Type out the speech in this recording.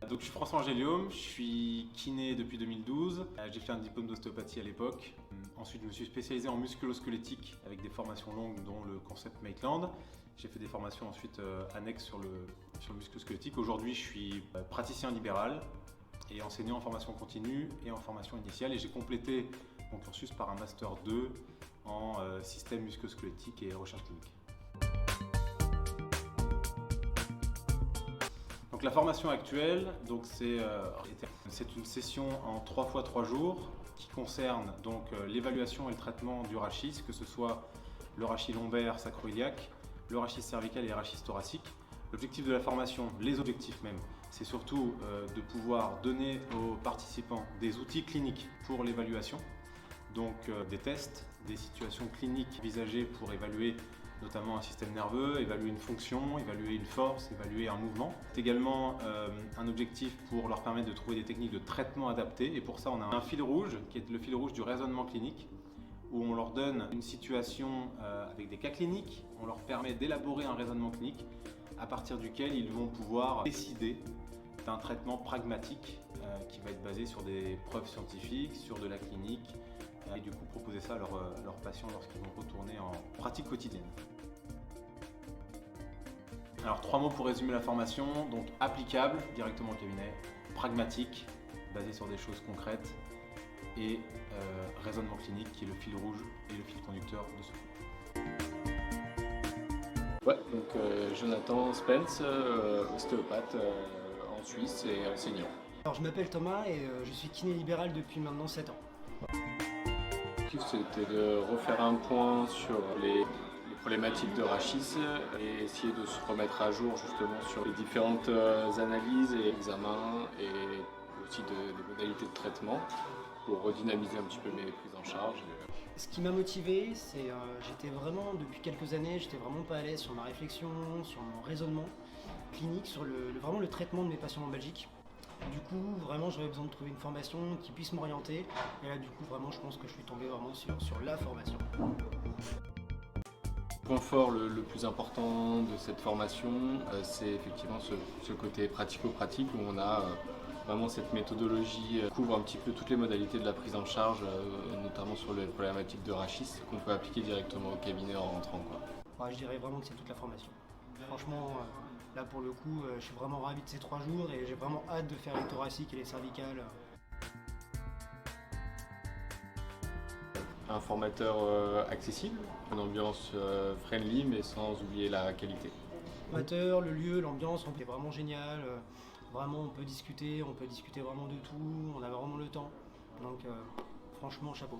Donc je suis François Angélium, je suis kiné depuis 2012. J'ai fait un diplôme d'ostéopathie à l'époque. Ensuite je me suis spécialisé en musculo-squelettique avec des formations longues dont le concept Maitland. J'ai fait des formations ensuite annexes sur le musculo-squelettique. Aujourd'hui je suis praticien libéral et enseignant en formation continue et en formation initiale. Et j'ai complété mon cursus par un master 2 en système musculo-squelettique et recherche clinique. Donc la formation actuelle, c'est une session en 3 fois 3 jours qui concerne donc l'évaluation et le traitement du rachis, que ce soit le rachis lombaire sacro-iliaque, le rachis cervical et le rachis thoracique. L'objectif de la formation, les objectifs même, c'est surtout de pouvoir donner aux participants des outils cliniques pour l'évaluation, donc des tests, des situations cliniques envisagées pour évaluer notamment un système nerveux, évaluer une fonction, évaluer une force, évaluer un mouvement. C'est également un objectif pour leur permettre de trouver des techniques de traitement adaptées, et pour ça on a un fil rouge qui est le fil rouge du raisonnement clinique, où on leur donne une situation avec des cas cliniques, on leur permet d'élaborer un raisonnement clinique à partir duquel ils vont pouvoir décider d'un traitement pragmatique qui va être basé sur des preuves scientifiques, sur de la clinique, et du coup proposer ça à leurs patients lorsqu'ils vont retourner en pratique quotidienne. Alors 3 mots pour résumer la formation, donc applicable directement au cabinet, pragmatique, basé sur des choses concrètes, et raisonnement clinique qui est le fil rouge et le fil conducteur de ce cours. Ouais, donc Jonathan Spence, ostéopathe en Suisse et enseignant. Alors je m'appelle Thomas et je suis kiné libéral depuis maintenant 7 ans. L'objectif c'était de refaire un point sur les problématiques de rachis et essayer de se remettre à jour justement sur les différentes analyses et examens et aussi des modalités de traitement pour redynamiser un petit peu mes prises en charge. Ce qui m'a motivé, c'est j'étais vraiment, depuis quelques années, j'étais vraiment pas à l'aise sur ma réflexion, sur mon raisonnement clinique, sur vraiment le traitement de mes patients en Belgique. Du coup, vraiment, j'avais besoin de trouver une formation qui puisse m'orienter. Et là, du coup, vraiment, je pense que je suis tombé vraiment sur la formation. Le point fort le plus important de cette formation, c'est effectivement ce côté pratico-pratique où on a vraiment cette méthodologie qui couvre un petit peu toutes les modalités de la prise en charge, notamment sur les problématiques de rachis qu'on peut appliquer directement au cabinet en rentrant, quoi. Ouais, je dirais vraiment que c'est toute la formation. Franchement, là pour le coup, je suis vraiment ravi de ces 3 jours et j'ai vraiment hâte de faire les thoraciques et les cervicales. Un formateur accessible, une ambiance friendly mais sans oublier la qualité. Amateur, le lieu, l'ambiance, c'est vraiment génial. Vraiment, on peut discuter vraiment de tout, on a vraiment le temps. Donc franchement, chapeau.